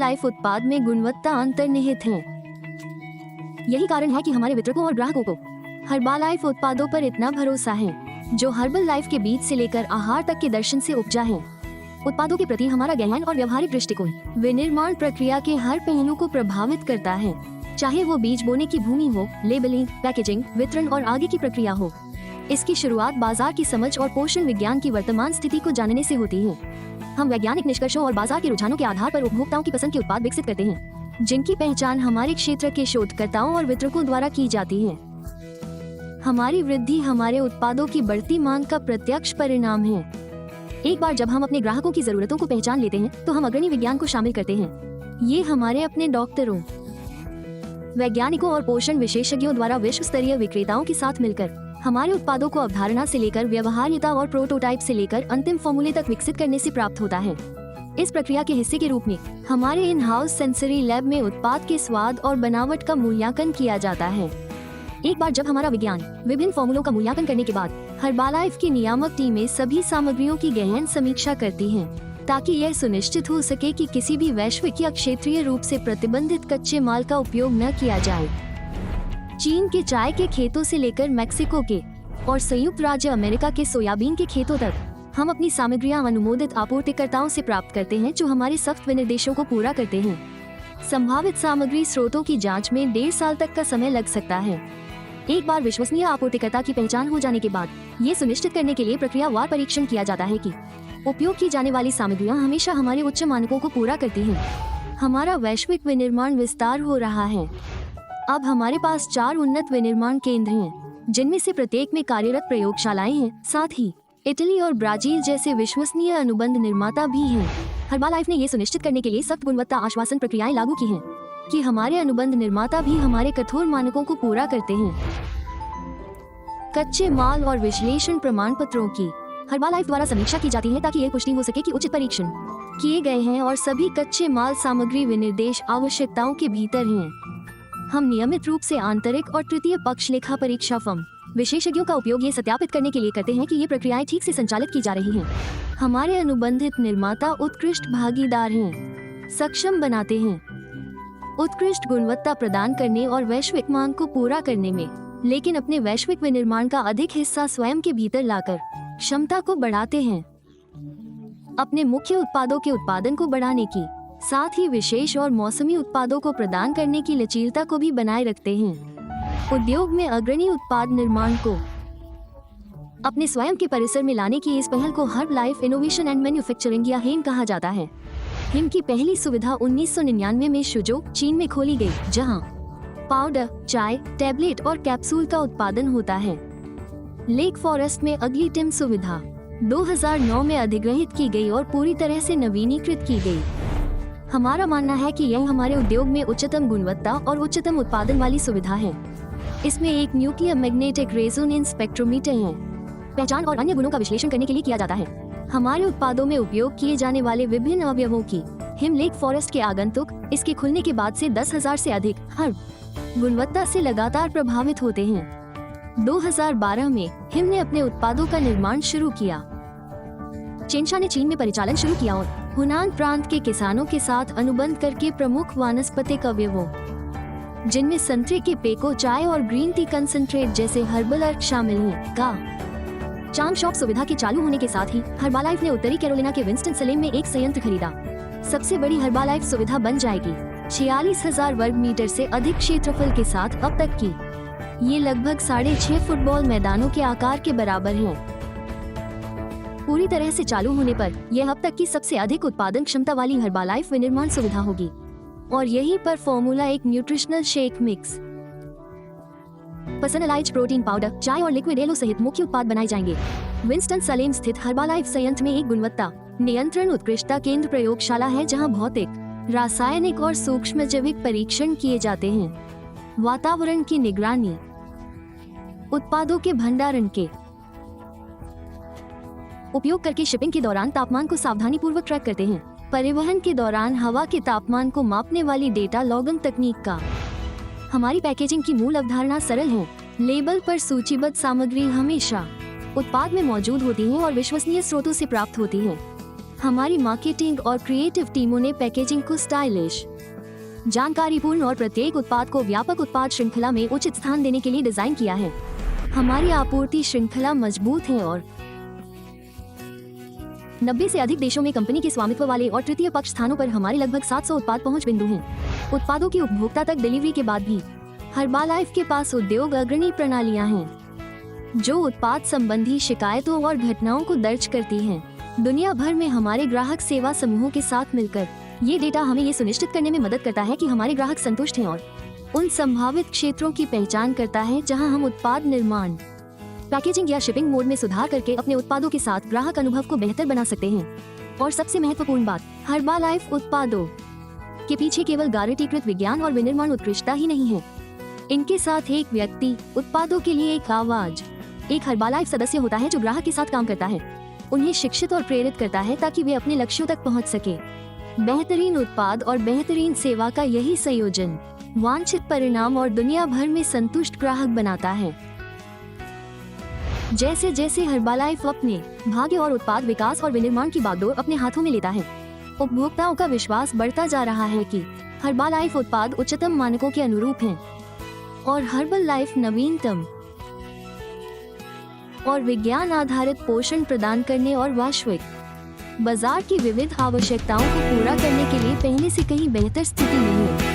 Life उत्पाद में गुणवत्ता अंतर्निहित है। यही कारण है कि हमारे वितरकों और ग्राहकों को हर्बालाइफ उत्पादों पर इतना भरोसा है, जो हर्बल लाइफ के बीज से लेकर आहार तक के दर्शन से उपजा है। उत्पादों के प्रति हमारा गहन और व्यवहारिक दृष्टिकोण विनिर्माण प्रक्रिया के हर पहलू को प्रभावित करता है, चाहे वो बीज बोने की भूमि हो, लेबलिंग, पैकेजिंग, वितरण और आगे की प्रक्रिया हो। इसकी शुरुआत बाजार की समझ और पोषण विज्ञान की वर्तमान स्थिति को जानने से होती है। हम वैज्ञानिक निष्कर्षों और बाजार के रुझानों के आधार पर उपभोक्ताओं की पसंद के उत्पाद विकसित करते हैं, जिनकी पहचान हमारे क्षेत्र के शोधकर्ताओं और वितरकों द्वारा की जाती है। हमारी वृद्धि हमारे उत्पादों की बढ़ती मांग का प्रत्यक्ष परिणाम है। एक बार जब हम अपने ग्राहकों की जरूरतों को पहचान लेते हैं, तो हम अग्रणी विज्ञान को शामिल करते हैं। ये हमारे अपने डॉक्टरों, वैज्ञानिकों और पोषण विशेषज्ञों द्वारा विश्व स्तरीय विक्रेताओं के साथ मिलकर हमारे उत्पादों को अवधारणा से लेकर व्यवहार्यता और प्रोटोटाइप से लेकर अंतिम फॉर्मूले तक विकसित करने से प्राप्त होता है। इस प्रक्रिया के हिस्से के रूप में हमारे इन हाउस सेंसरी लैब में उत्पाद के स्वाद और बनावट का मूल्यांकन किया जाता है। एक बार जब हमारा विज्ञान विभिन्न फॉर्मूलों का मूल्यांकन करने के बाद हर्बालाइफ की नियामक टीमें सभी सामग्रियों की गहन समीक्षा करती हैं, ताकि यह सुनिश्चित हो सके कि किसी भी वैश्विक या क्षेत्रीय रूप से प्रतिबंधित कच्चे माल का उपयोग न किया जाए। चीन के चाय के खेतों से लेकर मैक्सिको के और संयुक्त राज्य अमेरिका के सोयाबीन के खेतों तक हम अपनी सामग्रियां अनुमोदित आपूर्तिकर्ताओं से प्राप्त करते हैं, जो हमारे सख्त विनिर्देशों को पूरा करते हैं। संभावित सामग्री स्रोतों की जांच में 1.5 साल तक का समय लग सकता है। एक बार विश्वसनीय आपूर्तिकर्ता की पहचान हो जाने के बाद ये सुनिश्चित करने के लिए प्रक्रियावार परीक्षण किया जाता है कि उपयोग की जाने वाली सामग्रियां हमेशा हमारे उच्च मानकों को पूरा करती हैं। हमारा वैश्विक विनिर्माण विस्तार हो रहा है। अब हमारे पास 4 उन्नत विनिर्माण केंद्र हैं, जिनमें से प्रत्येक में कार्यरत प्रयोगशालाएं हैं। साथ ही इटली और ब्राजील जैसे विश्वसनीय अनुबंध निर्माता भी हैं। हर्बालाइफ ने ये सुनिश्चित करने के लिए सख्त गुणवत्ता आश्वासन प्रक्रियाएं लागू की हैं कि हमारे अनुबंध निर्माता भी हमारे कठोर मानकों को पूरा करते हैं। कच्चे माल और विश्लेषण प्रमाण पत्रों की हर्बालाइफ द्वारा समीक्षा की जाती है, ताकि यह पुष्टि हो सके कि उचित परीक्षण किए गए हैं और सभी कच्चे माल सामग्री विनिर्देश आवश्यकताओं के भीतर हैं। हम नियमित रूप से आंतरिक और तृतीय पक्ष लेखा परीक्षा फर्म विशेषज्ञों का उपयोग ये सत्यापित करने के लिए करते हैं कि ये प्रक्रियाएं ठीक से संचालित की जा रही हैं। हमारे अनुबंधित निर्माता उत्कृष्ट भागीदार हैं, सक्षम बनाते हैं उत्कृष्ट गुणवत्ता प्रदान करने और वैश्विक मांग को पूरा करने में, लेकिन अपने वैश्विक विनिर्माण का अधिक हिस्सा स्वयं के भीतर लाकर क्षमता को बढ़ाते हैं। अपने मुख्य उत्पादों के उत्पादन को बढ़ाने की, साथ ही विशेष और मौसमी उत्पादों को प्रदान करने की लचीलता को भी बनाए रखते हैं। उद्योग में अग्रणी उत्पाद निर्माण को अपने स्वयं के परिसर में लाने की इस पहल को हर्बलाइफ इनोवेशन एंड मैन्युफैक्चरिंग या हेम कहा जाता है। हेम की पहली सुविधा 1999 में शुजो, चीन में खोली गई, जहां पाउडर, चाय, टैबलेट और कैप्सूल का उत्पादन होता है। लेक फॉरेस्ट में अगली टिम सुविधा 2009 में अधिग्रहित की गई और पूरी तरह से नवीनीकृत की गई। हमारा मानना है कि यह हमारे उद्योग में उच्चतम गुणवत्ता और उच्चतम उत्पादन वाली सुविधा है। इसमें एक न्यूक्लियर मैग्नेटिक रेजोनेंस स्पेक्ट्रोमीटर है, पहचान और अन्य गुणों का विश्लेषण करने के लिए किया जाता है। हमारे उत्पादों में उपयोग किए जाने वाले विभिन्न अवयवों की हिम लेक फॉरेस्ट के आगंतुक इसके खुलने के बाद से 10,000 से अधिक हर्ब गुणवत्ता से लगातार प्रभावित होते हैं। 2012 में हिम ने अपने उत्पादों का निर्माण शुरू किया। चेनशा ने चीन में परिचालन शुरू किया और हुनान प्रांत के किसानों के साथ अनुबंध करके प्रमुख वानस्पतिक अवयवों, जिनमें संतरे के पेको, चाय और ग्रीन टी कंसंट्रेट जैसे हर्बल अर्क शामिल हैं, का चाम शॉप सुविधा के चालू होने के साथ ही हर्बालाइफ ने उत्तरी कैरोलिना के विंस्टन सलेम में एक संयंत्र खरीदा। सबसे बड़ी हर्बालाइफ सुविधा बन जाएगी। 46,000 वर्ग मीटर से अधिक क्षेत्रफल के साथ अब तक की ये लगभग 6.5 फुटबॉल मैदानों के आकार के बराबर है। पूरी तरह से चालू होने पर यह अब तक की सबसे अधिक उत्पादन क्षमता वाली हर्बालाइफ विनिर्माण सुविधा होगी। और यहीं पर फॉर्मूला एक nutritional shake mix, personalised protein powder, चाय और लिक्विड एलो सहित मुख्य उत्पाद बनाए जाएंगे। विंस्टन सलेम स्थित हर्बालाइफ संयंत्र में एक गुणवत्ता नियंत्रण उत्कृष्टता केंद्र प्रयोगशाला है, जहां भौतिक, रासायनिक और सूक्ष्म जैविक परीक्षण किए जाते हैं। वातावरण की निगरानी, उत्पादों के भंडारण के उपयोग करके शिपिंग के दौरान तापमान को सावधानी पूर्वक ट्रैक करते हैं। परिवहन के दौरान हवा के तापमान को मापने वाली डेटा लॉगिंग तकनीक का। हमारी पैकेजिंग की मूल अवधारणा सरल है। लेबल पर सूचीबद्ध सामग्री हमेशा उत्पाद में मौजूद होती है और विश्वसनीय स्रोतों से प्राप्त होती है। हमारी मार्केटिंग और क्रिएटिव टीमों ने पैकेजिंग को स्टाइलिश, जानकारीपूर्ण और प्रत्येक उत्पाद को व्यापक उत्पाद श्रृंखला में उचित स्थान देने के लिए डिजाइन किया है। हमारी आपूर्ति श्रृंखला मजबूत है और 90 से अधिक देशों में कंपनी के स्वामित्व वाले और तृतीय पक्ष स्थानों पर हमारे लगभग 700 उत्पाद पहुंच बिंदु हैं। उत्पादों की उपभोक्ता तक डिलीवरी के बाद भी हर्बालाइफ के पास उद्योग अग्रणी प्रणालियां हैं जो उत्पाद संबंधी शिकायतों और घटनाओं को दर्ज करती हैं। दुनिया भर में हमारे ग्राहक सेवा समूहों के साथ मिलकर ये डेटा हमें ये सुनिश्चित करने में मदद करता है कि हमारे ग्राहक संतुष्ट हैं और उन संभावित क्षेत्रों की पहचान करता है जहां हम उत्पाद निर्माण, पैकेजिंग या शिपिंग मोड में सुधार करके अपने उत्पादों के साथ ग्राहक अनुभव को बेहतर बना सकते हैं। और सबसे महत्वपूर्ण बात, हर्बालाइफ उत्पादों के पीछे केवल गारंटीकृत विज्ञान और विनिर्माण उत्कृष्टता ही नहीं है। इनके साथ एक व्यक्ति, उत्पादों के लिए एक आवाज, एक हर्बालाइफ सदस्य होता है जो ग्राहक के साथ काम करता है, उन्हें शिक्षित और प्रेरित करता है ताकि वे अपने लक्ष्यों तक पहुंच सके। बेहतरीन उत्पाद और बेहतरीन सेवा का यही संयोजन वांछित परिणाम और दुनिया भर में संतुष्ट ग्राहक बनाता है। जैसे जैसे हर्बालाइफ अपने भाग्य और उत्पाद विकास और विनिर्माण की बागडोर अपने हाथों में लेता है, उपभोक्ताओं का विश्वास बढ़ता जा रहा है कि हर्बालाइफ उत्पाद उच्चतम मानकों के अनुरूप हैं और हर्बलाइफ नवीनतम और विज्ञान आधारित पोषण प्रदान करने और वैश्विक बाजार की विविध आवश्यकताओं को पूरा करने के लिए पहले से कहीं बेहतर स्थिति में है।